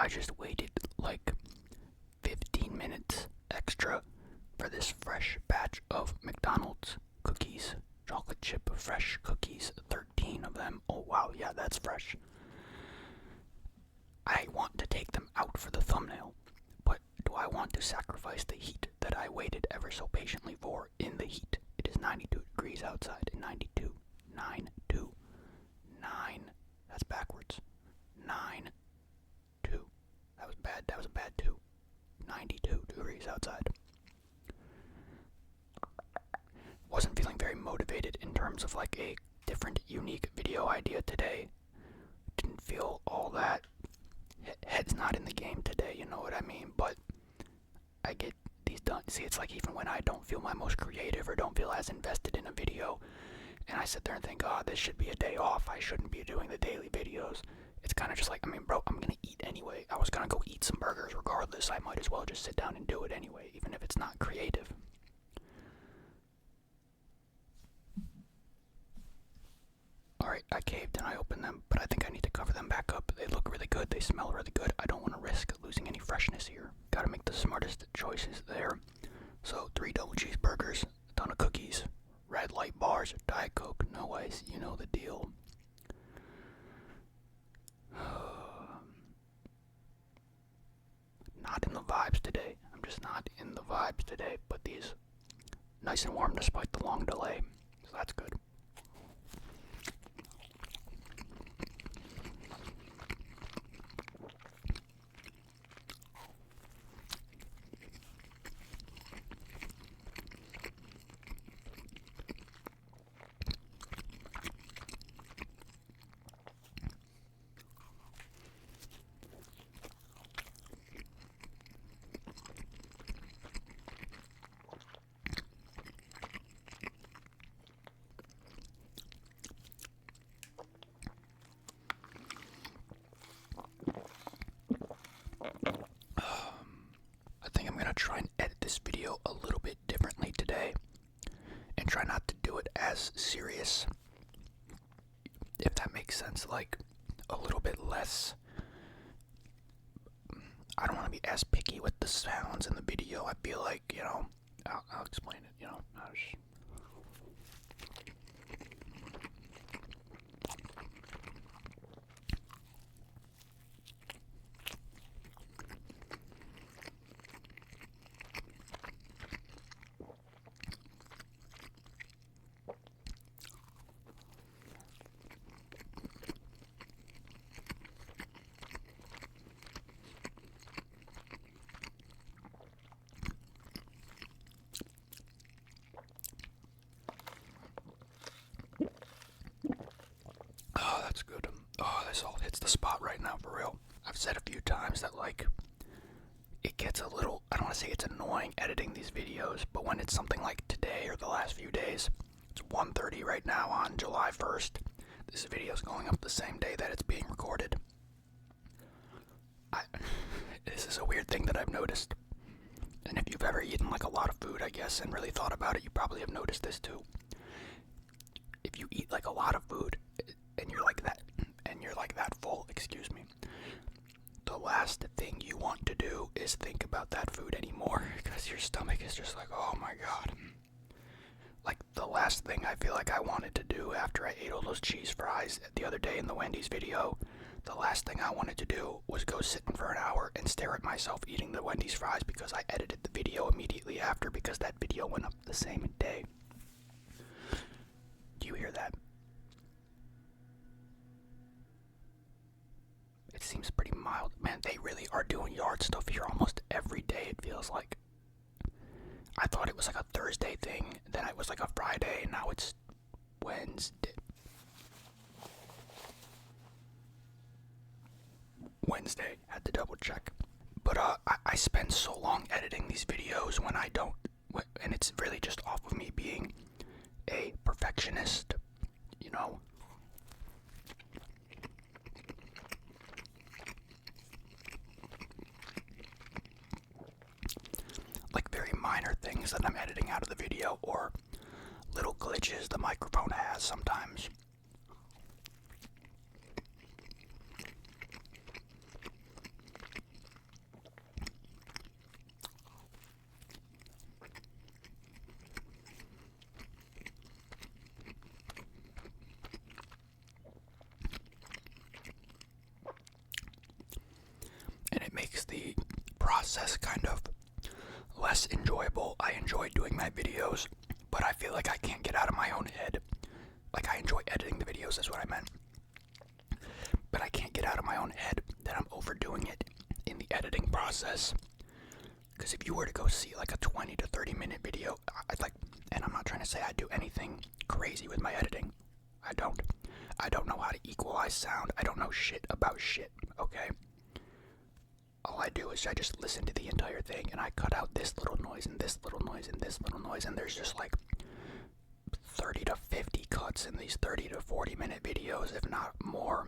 I just waited like 15 minutes extra for this fresh batch of McDonald's cookies. Chocolate chip fresh cookies, 13 of them. Oh wow, yeah, that's fresh. I want to take them out for the thumbnail, but do I want to sacrifice the heat that I waited ever so patiently for in the heat? It is 92 degrees outside. 92. 9, 2. 9. That's backwards. 9, 2. That was bad. That was a bad 2. 92 degrees outside. Wasn't feeling very motivated in terms of like a different, unique video idea today. Didn't feel all that. Head's not in the game today, you know what I mean? But I get these done. See, it's like even when I don't feel my most creative or don't feel as invested in a video, and I sit there and think, oh, this should be a day off. I shouldn't be doing the daily videos. It's kind of just like, I mean, bro, I'm gonna eat anyway. I was gonna go eat some burgers regardless. I might as well just sit down and do it anyway, even if it's not creative. Alright, I caved and I opened them, but I think I need to cover them back up. They look really good, they smell really good. I don't want to risk losing any freshness here. Gotta make the smartest choices there. So, 3 double cheeseburgers, a ton of cookies, red light bars, Diet Coke, no ice, you know the deal. Not in the vibes today. I'm just not in the vibes today, but these nice and warm despite the long delay, so that's good. Try and edit this video a little bit differently today and try not to do it as serious, if that makes sense. Like a little bit less. I don't want to be as picky with the sounds in the video. I feel like, you know, I'll explain it, you know. Oh, that's good. Oh, this all hits the spot right now, for real. I've said a few times that, like, it gets a little, I don't want to say it's annoying editing these videos, but when it's something like today or the last few days, it's 1:30 right now on July 1st. This video's going up the same day that it's being recorded. This is a weird thing that I've noticed. And if you've ever eaten like a lot of food, I guess, and really thought about it, you probably have noticed this too. If you eat like a lot of food, and you're like that full, excuse me, the last thing you want to do is think about that food anymore, because your stomach is just like, oh my god. Like the last thing I feel like I wanted to do after I ate all those cheese fries the other day in the Wendy's video, the last thing I wanted to do was go sit for an hour and stare at myself eating the Wendy's fries, because I edited the video immediately after, because that video went up the same day. Do you hear that? It seems pretty mild. Man, they really are doing yard stuff here almost every day, it feels like. I thought it was like a Thursday thing, then it was like a Friday, and now it's Wednesday. Had to double check. But I spend so long editing these videos when I don't, and it's really just off of me being a perfectionist, you know. Like very minor things that I'm editing out of the video, or little glitches the microphone has sometimes. process kind of less enjoyable. I enjoy doing my videos, but I feel like I can't get out of my own head. Like, I enjoy editing the videos, is what I meant. But I can't get out of my own head that I'm overdoing it in the editing process. Because if you were to go see like a 20 to 30 minute video, I'd like, and I'm not trying to say I do anything crazy with my editing. I don't. I don't know how to equalize sound. I don't know shit about shit, okay? All I do is I just listen to the entire thing and I cut out this little noise and this little noise and this little noise, and there's just like 30 to 50 cuts in these 30 to 40 minute videos, if not more.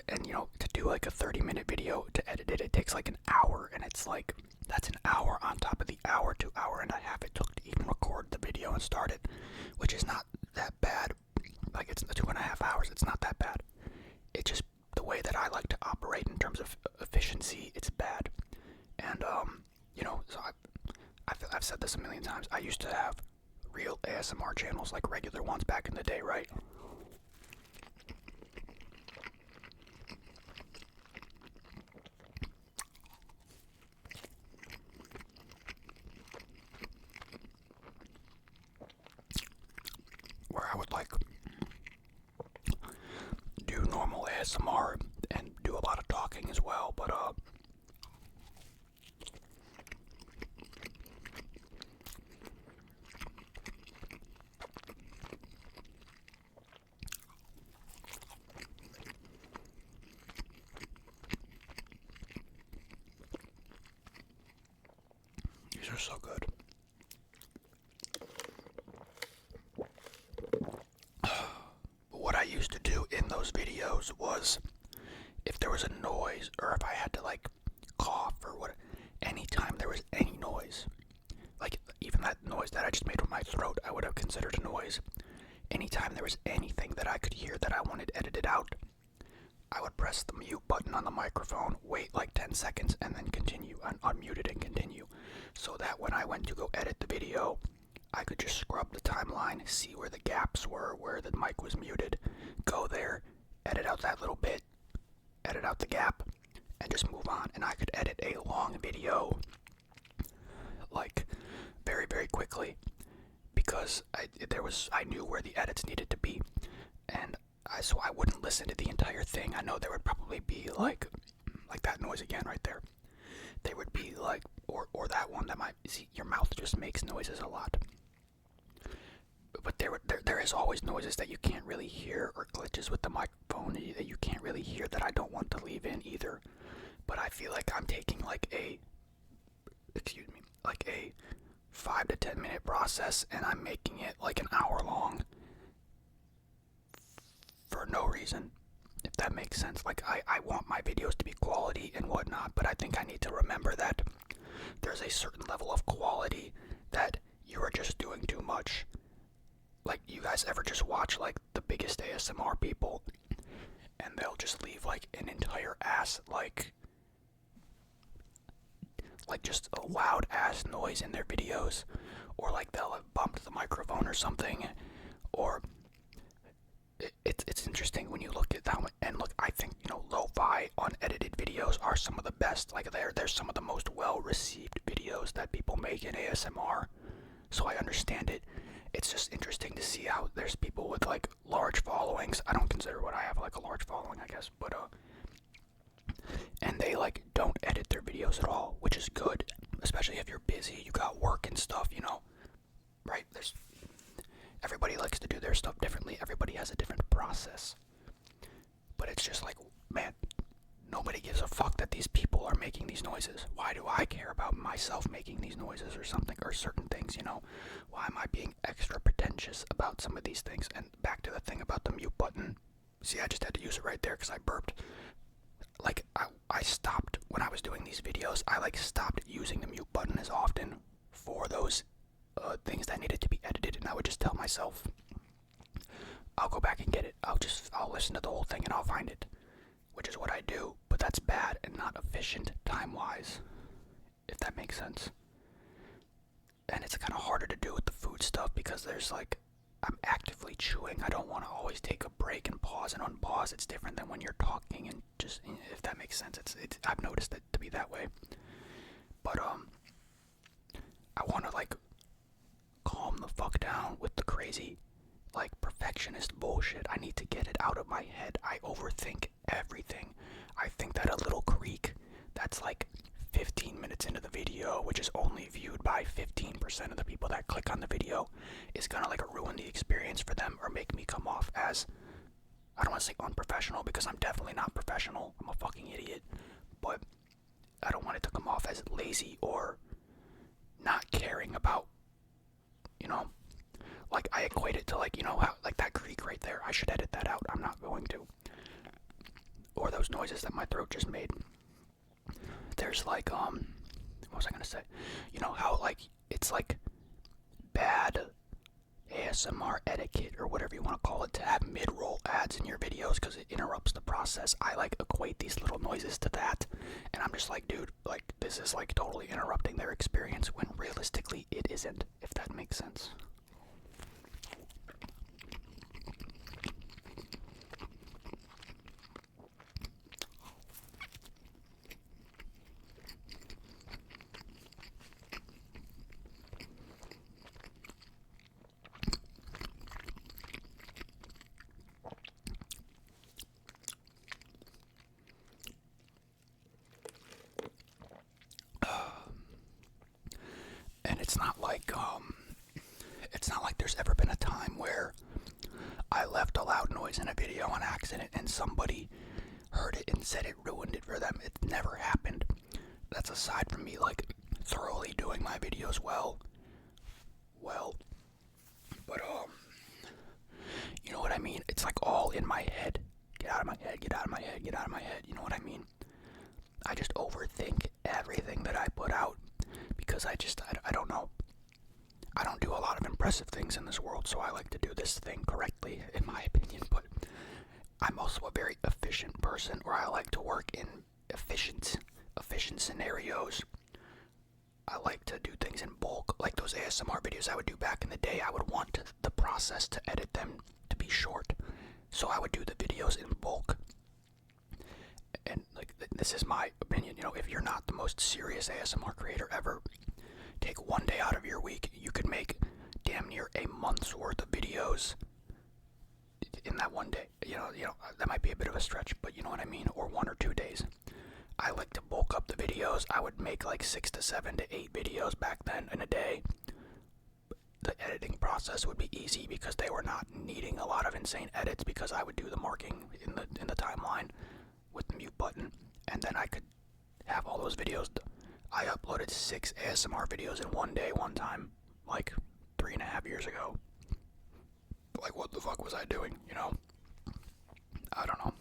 And you know, to do like a 30-minute video, to edit it, it takes like an hour, and it's like, that's an hour on top of the hour to hour and a half it took to even record the video and start it, which is not that bad. Like, it's 2.5 hours, it's not that bad. It just, the way that I like to operate in terms of efficiency, it's bad. And, you know, so I've said this a million times, I used to have real ASMR channels, like regular ones back in the day, right? Where I would like do normal ASMR and do a lot of talking as well, but these are so good. What I used to do in those videos was, if there was a noise, or if I had to like cough or what, anytime there was any noise, like even that noise that I just made with my throat, I would have considered a noise. Anytime there was anything that I could hear that I wanted edited out, I would press the mute button on the microphone, wait like 10 seconds, and then continue, unmute it and continue, so that when I went to go edit the video, I could just scrub the timeline, see where the gaps were, where the mic was muted, go there, edit out that little bit, edit out the gap, and just move on. And I could edit a long video, like, very, very quickly, because I knew where the edits needed to be, and so I wouldn't listen to the entire thing. I know there would probably be like that noise again right there. They would be like, or that one that might, see, your mouth just makes noises a lot. But there is always noises that you can't really hear, or glitches with the microphone that you can't really hear, that I don't want to leave in either. But I feel like I'm taking like a 5 to 10 minute process, and I'm making it like an hour long for no reason, if that makes sense. Like, I want my videos to be quality and whatnot, but I think I need to remember that there's a certain level of quality that you are just doing too much. Like, you guys ever just watch like the biggest ASMR people, and they'll just leave like an entire ass, like just a loud ass noise in their videos, or like they'll have bumped the microphone or something, or it's interesting when you look at that one, and look, I think, you know, lo-fi unedited videos are some of the best. Like, they're some of the most well-received videos that people make in ASMR, so I understand it. It's just interesting to see how there's people with like large followings. I don't consider what I have like a large following, I guess, but and they like don't edit their videos at all, which is good, especially if you're busy, you got work and stuff, you know, right? Everybody likes to do their stuff differently. Everybody has a different process. But it's just like, man, nobody gives a fuck that these people are making these noises. Why do I care about myself making these noises or something, or certain things, you know? Why am I being extra pretentious about some of these things? And back to the thing about the mute button. See, I just had to use it right there because I burped. Like, I stopped, when I was doing these videos, I like stopped using the mute button as often for those things that needed to be edited, and I would just tell myself, I'll go back and get it. I'll listen to the whole thing and I'll find it, which is what I do, but that's bad and not efficient time-wise, if that makes sense. And it's kind of harder to do with the food stuff because there's like, I'm actively chewing. I don't want to always take a break and pause and unpause. It's different than when you're talking, and just, if that makes makes sense. I've noticed it to be that way. But I want to like calm the fuck down with the crazy like perfectionist bullshit. I need to get it out of my head. I overthink everything. I think that a little creak that's like 15 minutes into the video, which is only viewed by 15% of the people that click on the video, is gonna like ruin the experience for them or make me come off as, I don't want to say unprofessional because I'm definitely not professional. I'm a fucking idiot. But I don't want it to come off as lazy or not caring about, like I equate it to like, how like that creak right there. I should edit that out. I'm not going to. Or those noises that my throat just made. There's like, what was I gonna say? You know how like it's like bad ASMR etiquette or whatever you want to call it to have mid-roll ads in your videos because it interrupts the process. I like equate these little noises to that, and I'm just like, dude, like this is like totally interrupting their experience when realistically it isn't, if that makes sense. And it's not like there's ever been a time where I left a loud noise in a video on accident and somebody heard it and said it ruined it for them. It never happened. That's aside from me like thoroughly doing my videos well, but you know what I mean? It's like all in my head. Get out of my head, get out of my head, get out of my head. You know what I mean? I just overthink everything that I put out because I don't know. I don't do a lot of impressive things in this world, so I like to do this thing correctly, in my opinion. But I'm also a very efficient person, or I like to work in efficient scenarios. I like to do things in bulk, like those ASMR videos I would do back in the day. I would want the process to edit them to be short, so I would do the videos in bulk. And like this is my opinion, if you're not the most serious ASMR creator ever, take one day out of your week. You could make damn near a month's worth of videos in that one day. That might be a bit of a stretch, but you know what I mean, or 1 or 2 days. I like to bulk up the videos. I would make like 6 to 7 to 8 videos back then in a day. The editing process would be easy because they were not needing a lot of insane edits because I would do the marking in the timeline with the mute button, and then I could have all those videos. I uploaded 6 ASMR videos in one day one time, like 3.5 years ago. Like, what the fuck was I doing, I don't know.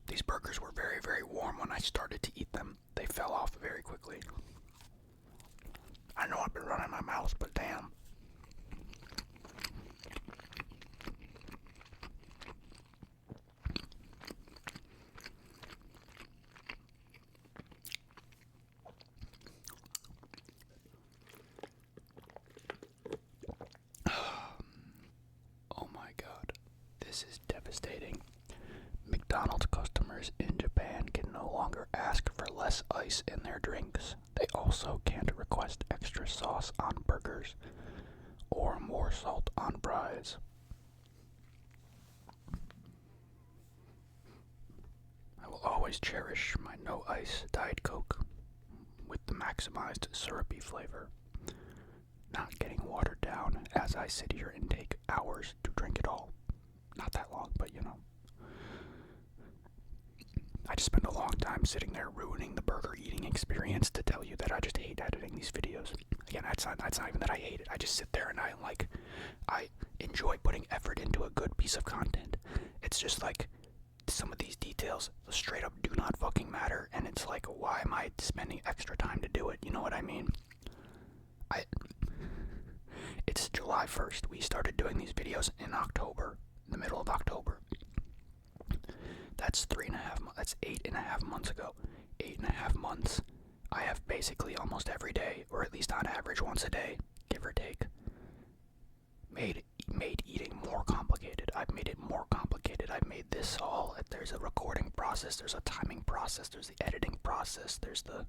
These burgers were very, very warm when I started to eat them. They fell off very quickly. I know I've been running my mouth, but damn. Oh my God, this is devastating. McDonald's customers in Japan can no longer ask for less ice in their drinks. They also can't request extra sauce on burgers or more salt on fries. I will always cherish my no ice Diet Coke with the maximized syrupy flavor, not getting watered down as I sit here and take hours to drink it all. Not that long, but I just spend a long time sitting there ruining the burger eating experience to tell you that I just hate editing these videos. Again, that's not even that I hate it. I just sit there and I enjoy putting effort into a good piece of content. It's just like some of these details straight up do not fucking matter, and it's like, why am I spending extra time to do it? You know what I mean? It's July 1st. We started doing these videos in October, in the middle of October. That's 3.5 months. That's 8.5 months ago. 8.5 months. I have basically almost every day, or at least on average once a day, give or take, made eating more complicated. I've made it more complicated. I've made this all. There's a recording process. There's a timing process. There's the editing process. There's the,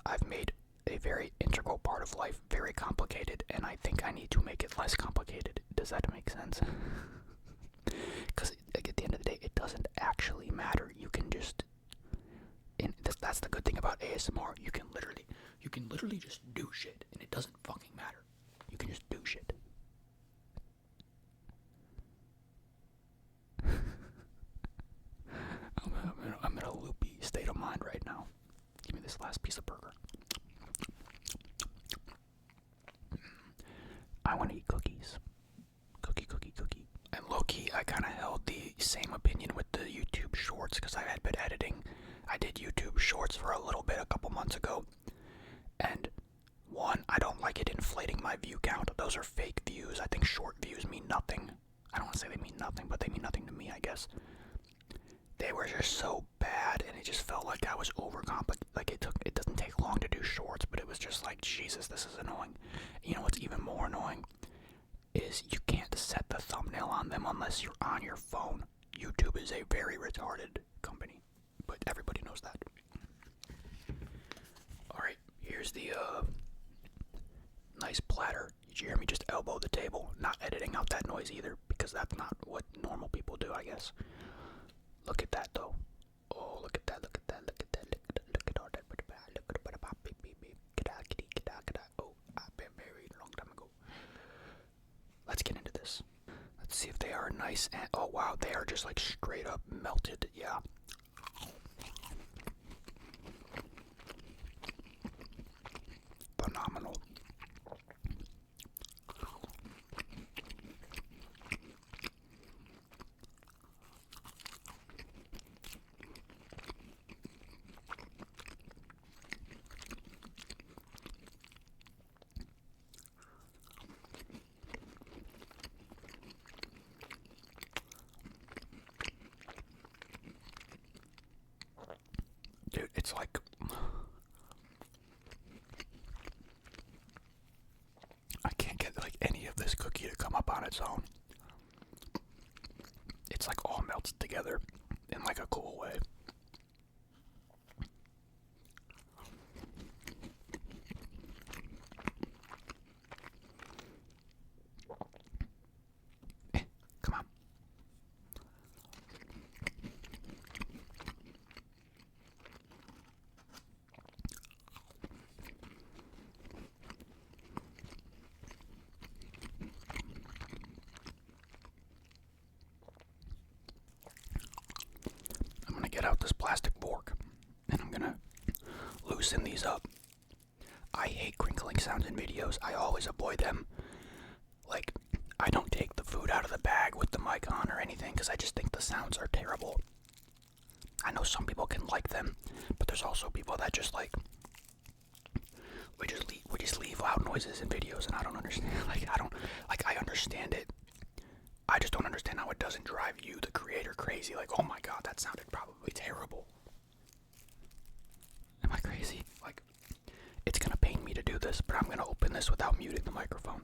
I've made a very integral part of life very complicated, and I think I need to make it less complicated. Does that make sense? Because like, at the end of the day, it doesn't actually matter. You can just, that's the good thing about ASMR. You can literally just do shit, and it doesn't fucking matter. You can just do shit. I'm in a loopy state of mind right now. Give me this last piece of burger. I want to eat cookies. Cookie. And low-key, I kind of held the same opinion with the YouTube Shorts, because I had been editing. I did YouTube Shorts for a little bit a couple months ago, and one, I don't like it inflating my view count. Those are fake views. I think short views mean nothing. I don't want to say they mean nothing, but they mean nothing to me, I guess. They were just so bad, and it just felt like I was overcomplicated. Like, it doesn't take long to do shorts, but it was just like, Jesus, this is annoying. You know what's even more annoying is you can't set the thumbnail on them unless you're on your phone. YouTube is a very retarded company, but everybody knows that. Alright, here's the nice platter. Did you hear me just elbow the table? Not editing out that noise either, because that's not what normal people do, I guess. Look at that, though. Oh, look at that, look at that, look at that, look at that, look at all that. Oh, I've been married a long time ago. Let's get into this. Let's see if they are nice and, oh wow, they are just like straight up melted, yeah. Phenomenal. Dude, it's like, I can't get like any of this cookie to come up on its own. It's like all melts together in like a cool way. Come on. Get out this plastic fork, and I'm gonna loosen these up. I hate crinkling sounds in videos. I always avoid them. Like, I don't take the food out of the bag with the mic on or anything, because I just think the sounds are terrible. I know some people can like them, but there's also people that just like, we just leave loud noises in videos, and I don't understand. I understand it. I just don't understand how it doesn't drive you, the creator, crazy. Like, oh my god, that sounded probably terrible. Am I crazy? Like, it's gonna pain me to do this, but I'm gonna open this without muting the microphone.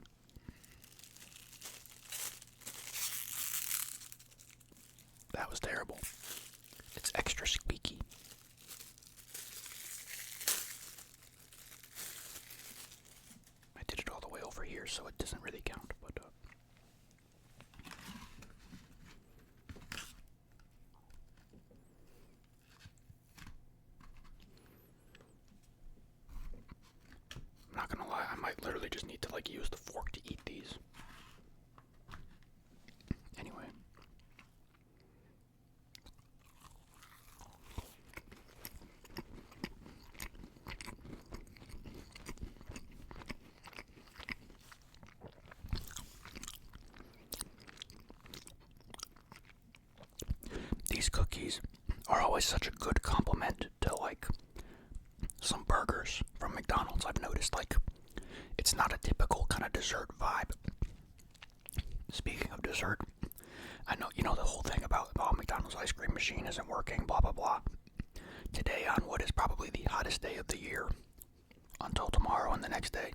That was terrible. It's extra squeaky. I did it all the way over here, so it doesn't really count, but I'm not gonna lie, I might literally just need to like use the fork to eat these. Anyway. cookies are always such a good compliment to like some burgers from McDonald's. I've noticed like it's not a typical kind of dessert vibe. Speaking of dessert, I know you know the whole thing about McDonald's ice cream machine isn't working, blah blah blah. Today on what is probably the hottest day of the year, until tomorrow and the next day,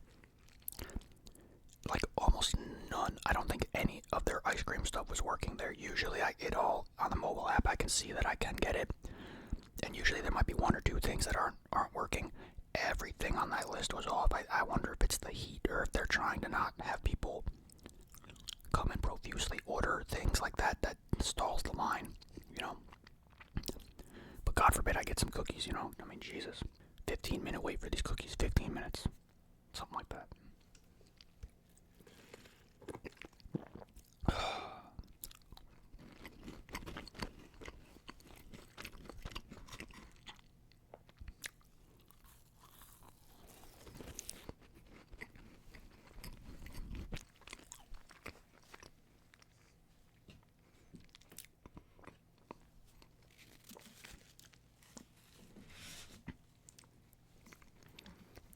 like almost none, I don't think any of their ice cream stuff was working there. Usually I get all on the mobile app, I can see that I can get it, and usually there might be one or two things that aren't working. Everything on that list was off. I wonder if it's the heat or if they're trying to not have people come and profusely order things like that stalls the line, you know. But God forbid I get some cookies, you know. I mean, Jesus. 15-minute wait for these cookies. 15 minutes. Something like that.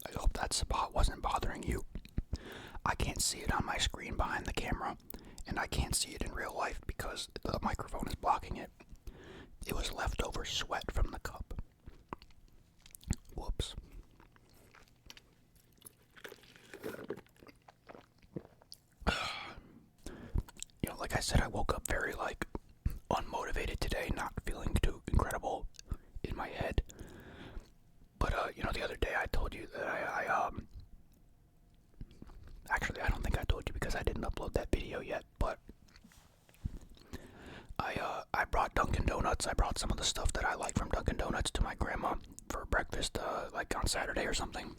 I hope that spot wasn't bothering you. I can't see it on my screen behind the camera, and I can't see it in real life because the microphone is blocking it. It was leftover sweat from the cup. Whoops. You know, like I said, I woke up very, like, unmotivated today, not feeling too incredible in my head. But, you know, the other day I told you that actually, I don't think I told you because I didn't upload that video yet, but I brought Dunkin' Donuts. I brought some of the stuff that I like from Dunkin' Donuts to my grandma for breakfast, like on Saturday or something.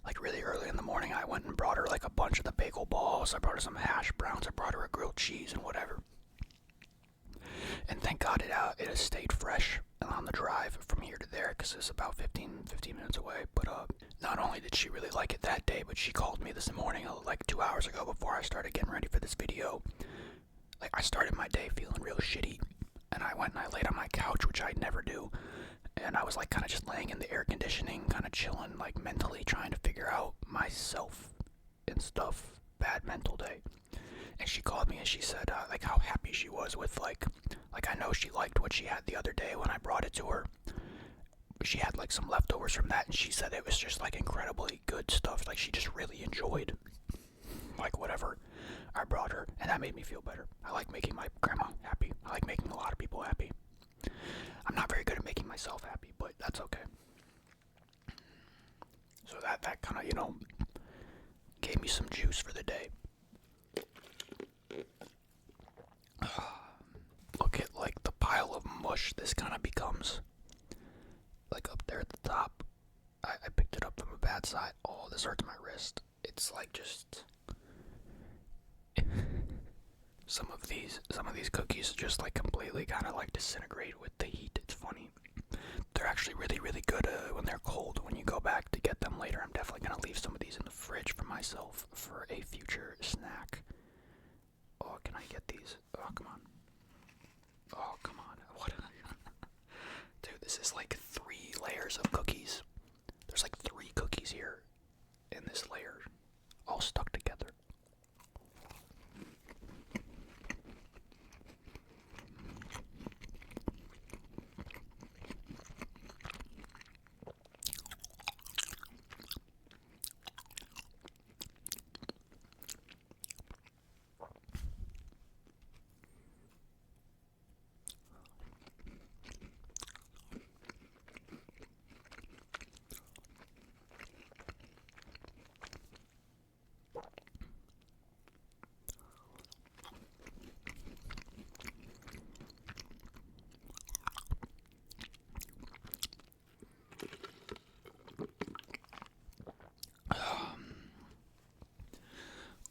Like really early in the morning, I went and brought her like a bunch of the bagel balls. I brought her some hash browns. I brought her a grilled cheese and whatever. And thank God it has stayed fresh on the drive from here to there because it's about 15 minutes away. But not only did she really like it that day, but she called me this morning like 2 hours ago before I started getting ready for this video. Like I started my day feeling real shitty, and I went and I laid on my couch, which I never do, and I was like kind of just laying in the air conditioning, kind of chilling, like mentally trying to figure out myself and stuff. Bad mental day. And she called me and she said like how happy she was with like I know she liked what she had the other day when I brought it to her. She had like some leftovers from that, and she said it was just like incredibly good stuff. Like she just really enjoyed like whatever I brought her, and that made me feel better. I like making my grandma happy. I like making a lot of people happy. I'm not very good at making myself happy, but that's okay. So that kind of, you know, gave me some juice for the day. Look at like the pile of mush this kind of becomes. Like up there at the top. I picked it up from a bad side. Oh, this hurts my wrist. It's like just some of these cookies just like completely kind of like disintegrate with the heat. It's funny. They're actually really good when they're cold. When you go back to get them later, I'm definitely gonna leave some of these in the fridge for myself for a future snack. Oh, can I get these? Oh, come on. Oh, come on. What? Dude, this is like 3 layers of cookies. There's like 3 cookies here in this layer, all stuck together.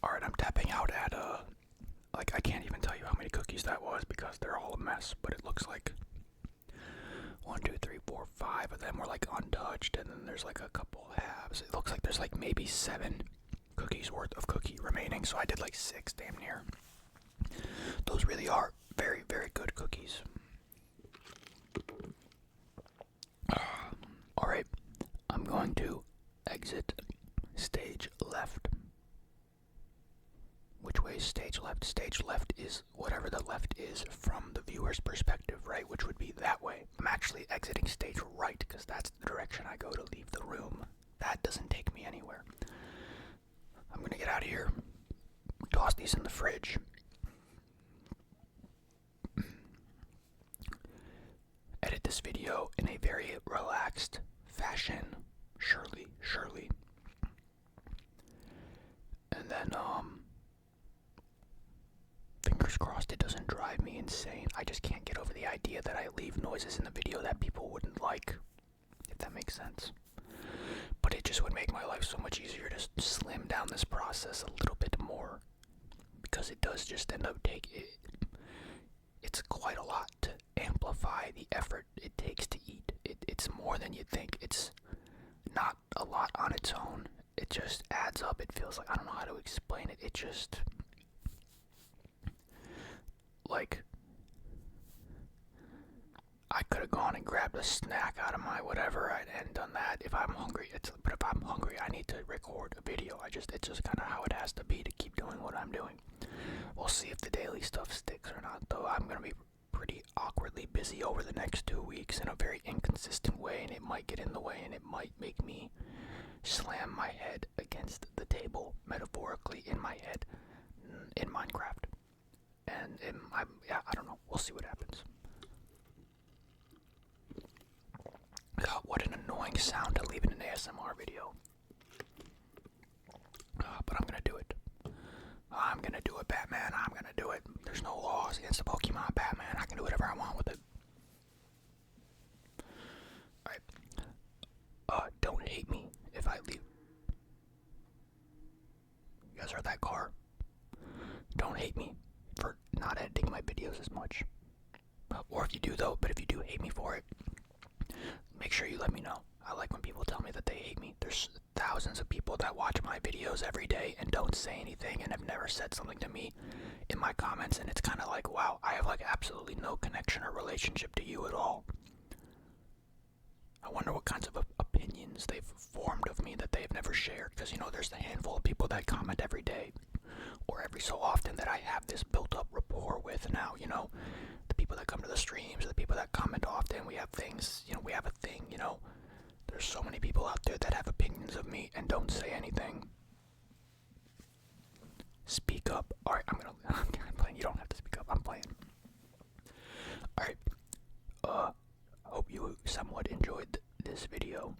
Alright, I'm tapping out at, like, I can't even tell you how many cookies that was because they're all a mess, but it looks like 1, 2, 3, 4, 5 of them were, like, untouched, and then there's, like, a couple halves. It looks like there's, like, maybe 7 cookies worth of cookie remaining, so I did, like, 6, damn near. Those really are very good cookies. going to exit stage left. Which way is stage left? Stage left is whatever the left is from the viewer's perspective, right? Which would be that way. I'm actually exiting stage right because that's the direction I go to leave the room. That doesn't take me anywhere. I'm gonna get out of here. Toss these in the fridge. Edit this video in a very relaxed fashion. Surely. And then, fingers crossed it doesn't drive me insane. I just can't get over the idea that I leave noises in the video that people wouldn't like, if that makes sense. But it just would make my life so much easier to slim down this process a little bit more, because it does just end up it's quite a lot to amplify the effort it takes to eat. It's more than you think. It's not a lot on its own. It just adds up. It feels like, I don't know how to explain it. It just, like, I could have gone and grabbed a snack out of my whatever and done that if I'm hungry. But if I'm hungry, I need to record a video. It's just kind of how it has to be to keep doing what I'm doing. We'll see if the daily stuff sticks or not, though. I'm gonna be pretty awkwardly busy over the next 2 weeks in a very inconsistent way, and it might get in the way, and it might make me slam my head against the table, metaphorically, in my head, in Minecraft. And I don't know. We'll see what happens. God, what an annoying sound to leave in an ASMR video. But I'm gonna do it. I'm gonna do it, Batman. I'm gonna do it. There's no laws against the Pokemon, Batman. I can do whatever I want with it. Alright. Don't hate me if I leave. You guys heard that car? Don't hate me for not editing my videos as much. Or if you do, though, but if you do hate me for it, make sure you let me know. I like when people tell me that they hate me. There's thousands of people that watch my videos every day and don't say anything and have never said something to me in my comments, and it's kind of like, wow, I have like absolutely no connection or relationship to you at all. I wonder what kinds of opinions they've formed of me that they've never shared, because, you know, there's the handful of people that comment every day or every so often that I have this built up rapport with now, you know, the people that come to the streams, the people that comment often. We have things, you know, we have a thing, you know. There's so many people out there that have opinions of me and don't say anything. Speak up. Alright, I'm playing. You don't have to speak up. I'm playing. Alright. Hope you somewhat enjoyed this video.